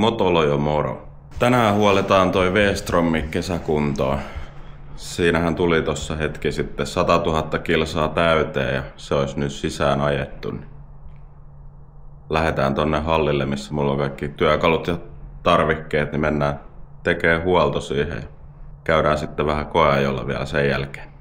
Motolo jo moro. Tänään huoletaan toi V-Strommi kesäkuntoon. Siinähän tuli tossa hetki sitten 100 000 kilsaa täyteen ja se olisi nyt sisään ajettu. Lähdetään tonne hallille, missä mulla on kaikki työkalut ja tarvikkeet, niin mennään tekemään huolto siihen ja käydään sitten vähän koeajolla vielä sen jälkeen.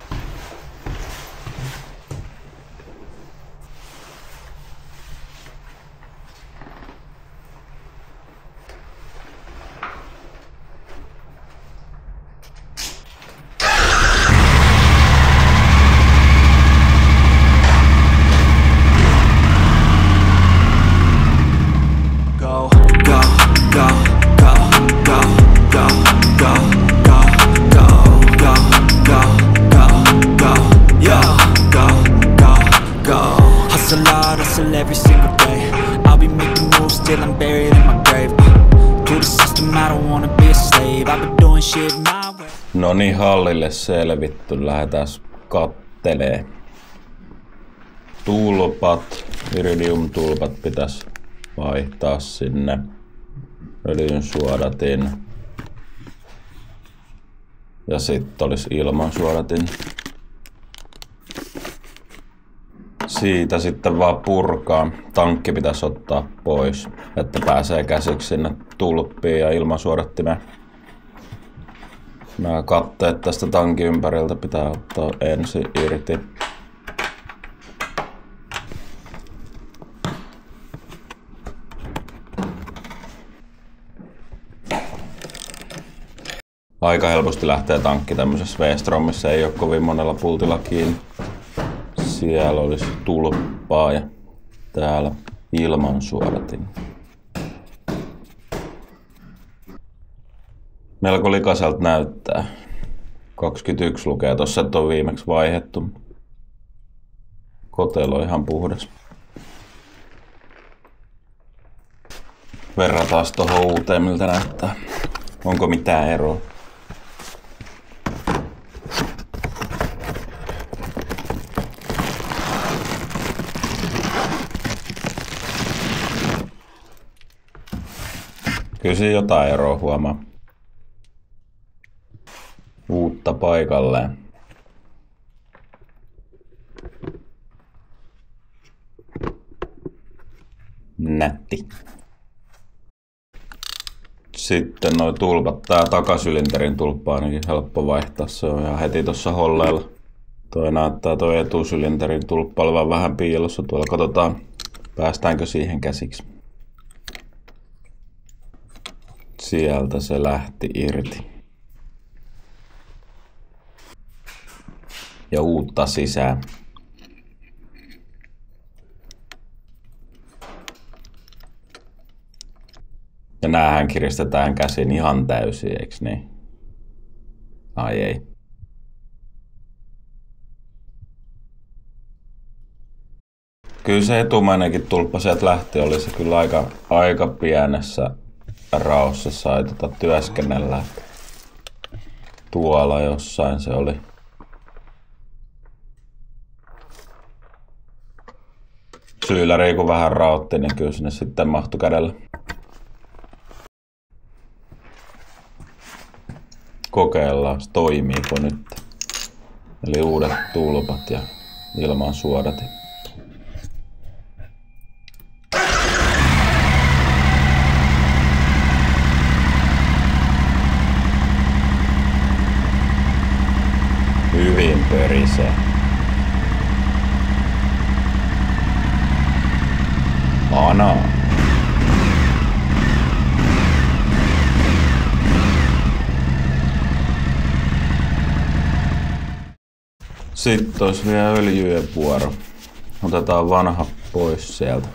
Hustle every single day. I'll be making moves till I'm buried in my grave. To the system, I don't wanna be a slave. I've been doing shit my way. No niin, hallille selvitty. Lähdetään kattelee. Tulpat, iridium-tulpat pitäisi vaihtaa sinne. Öljynsuodatin. Ja sitten olisi ilmansuodatin. Siitä sitten vaan purkaa. Tankki pitäisi ottaa pois, että pääsee käsiksi sinne tulppiin ja ilmansuodattimeen. Nämä katteet tästä tankin ympäriltä pitää ottaa ensin irti. Aika helposti lähtee tankki tämmöisessä V-Strommissa, ei ole kovin monella pultilla kiinni. Siellä olisi tulppaa ja täällä ilmansuodatin. Melko likaiselta näyttää. 21 lukee tossa, että on viimeksi vaihdettu. Kotelo on ihan puhdas. Verrataan tuohon uuteen, miltä näyttää. Onko mitään eroa? Kyllä siinä jotain eroa huomaa. Uutta paikalleen. Nätti. Sitten noi tulpat. Tää takasylinterin tulppa on ainakin helppo vaihtaa. Se on ihan heti tossa holleilla. Toi näyttää toi etusylinterin tulppa olevan vähän piilossa. Tuolla katsotaan, päästäänkö siihen käsiksi. Sieltä se lähti irti. Ja uutta sisään. Ja näähän kiristetään käsin ihan täysin, eiks niin? Ai ei. Kyllä se etumainenkin tulppa sieltä lähti, oli se kyllä aika pienessä raossa sai työskennellä. Tuolla jossain se oli. Syyläri kun vähän raotti, niin kyllä sinne sitten mahtui kädellä. Kokeillaan, toimiiko nyt. Eli uudet tulpat ja ilmansuodatin. Hyvin pörisee. Ana. Sitten olisi vielä öljyjen vuoro. Otetaan vanha pois sieltä.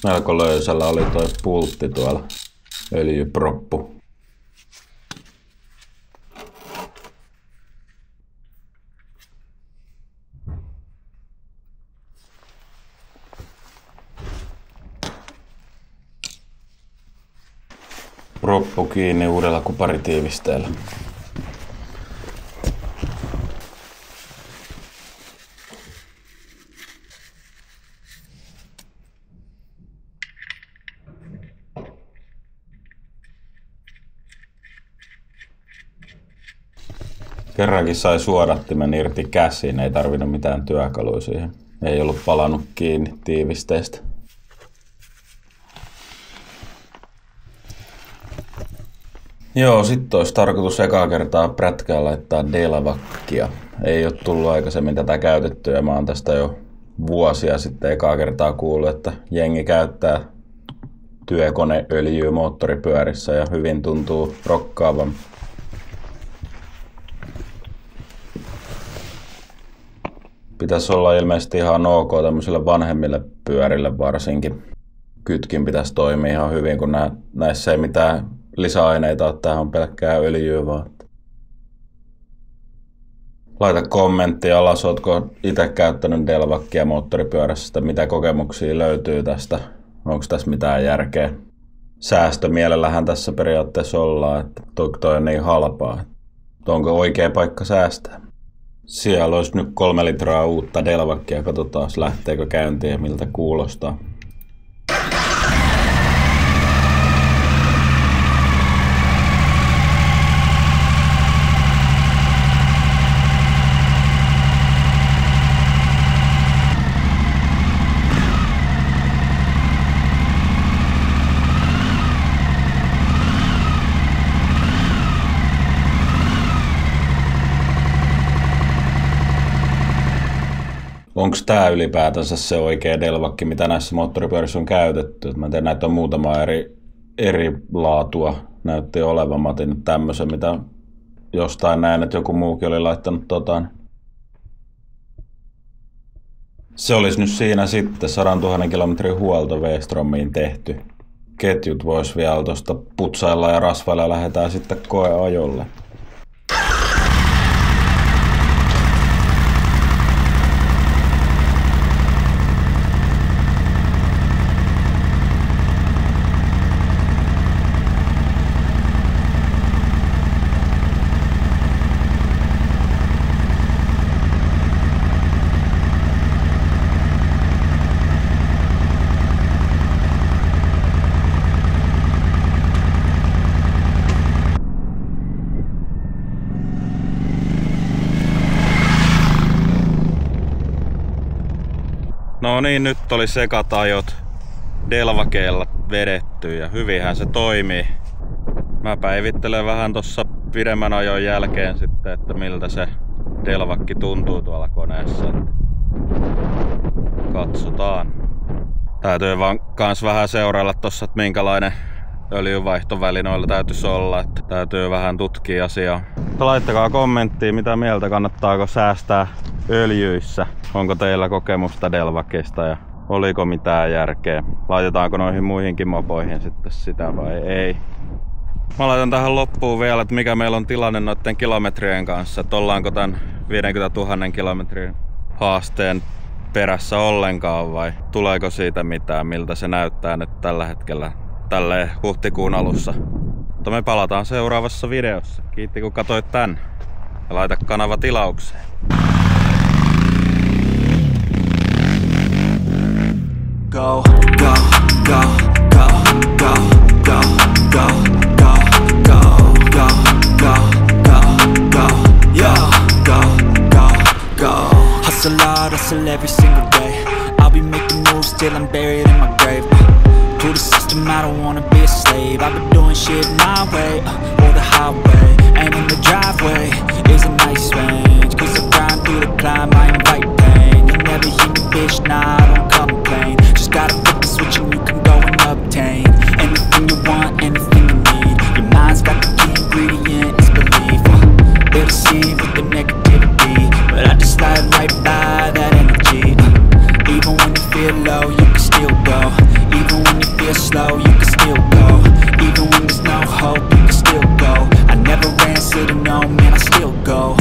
Melko löysällä oli toi pultti tuolla. Öljyproppu. Proppu kiinni uudella kuparitiivisteellä. Kerrankin sai suodattimen irti käsiin, ei tarvinnut mitään työkaluja siihen. Ei ollut palannut kiinni tiivisteistä. Joo, sitten olisi tarkoitus ekaa kertaa prätkään laittaa Delvackia. Ei ole tullut aikaisemmin tätä käytettyä ja mä oon tästä jo vuosia sitten ekaa kertaa kuullut, että jengi käyttää työkoneöljyä moottoripyörissä ja hyvin tuntuu rokkaavan. Pitäisi olla ilmeisesti ihan ok tämmöisille vanhemmille pyörille varsinkin. Kytkin pitäisi toimia ihan hyvin, kun näissä ei mitään lisäaineita ole. Tämähän on pelkkää öljyä vaan. Laita kommentti alas, ootko itse käyttänyt Delvackia moottoripyörässä, mitä kokemuksia löytyy tästä. Onko tässä mitään järkeä? Säästömielellähän tässä periaatteessa ollaan, että toi on niin halpaa. Onko oikea paikka säästää? Siellä olisi nyt 3 litraa uutta Delvackia. Katsotaan, lähteekö käyntiin ja miltä kuulostaa. Onko tämä ylipäätänsä se oikea Delvacki, mitä näissä moottoripyörissä on käytetty? Mä tiedän, näitä on muutama eri laatua. Näytti olevan. Mä otin nyt tämmöisen, mitä jostain näin, että joku muukin oli laittanut Se olisi nyt siinä sitten 100 000 kilometrin huolto V-Stromiin tehty. Ketjut vois vielä tuosta putsailla ja rasvailla ja lähdetään sitten koeajolle. No niin, nyt oli sekatajot Delvackeilla vedetty ja hyvinhän se toimii. Mä päivittelen vähän tossa pidemmän ajon jälkeen sitten, että miltä se Delvacki tuntuu tuolla koneessa. Katsotaan. Täytyy vaan kans vähän seurailla tossa, että minkälainen öljynvaihtoväli noilla täytyisi olla. Että täytyy vähän tutkia asiaa. Laittakaa kommenttia, mitä mieltä, kannattaako säästää öljyissä. Onko teillä kokemusta Delvackista ja oliko mitään järkeä? Laitetaanko noihin muihinkin mopoihin sitten sitä vai ei? Mä laitan tähän loppuun vielä, että mikä meillä on tilanne noiden kilometrien kanssa. Että ollaanko tämän 50 000 kilometrin haasteen perässä ollenkaan vai tuleeko siitä mitään? Miltä se näyttää nyt tällä hetkellä tälleen huhtikuun alussa. Mutta me palataan seuraavassa videossa. Kiitti kun katsoit tän ja laita kanava tilaukseen. Go, go, go, go, go, go, go, go, go, go, go, go, go, yo, go, go, go. Hustle hard, hustle every single day. I'll be making moves till I'm buried in my grave. To the system, I don't wanna be a slave. I've been doing shit my way, or the highway. And in the driveway is a nice range. Cause I grind through the climb, I invite pain. You never hear me, bitch, nah, I don't complain. Just gotta flip the switch and you can go and obtain anything you want, anything you need. Your mind's got the key ingredient, it's belief. They'll deceive with the negativity, but I just slide right by that energy. Even when you feel low, you can still go. Even when you feel slow, you can still go. Even when there's no hope, you can still go. I never answer to no, man, I still go.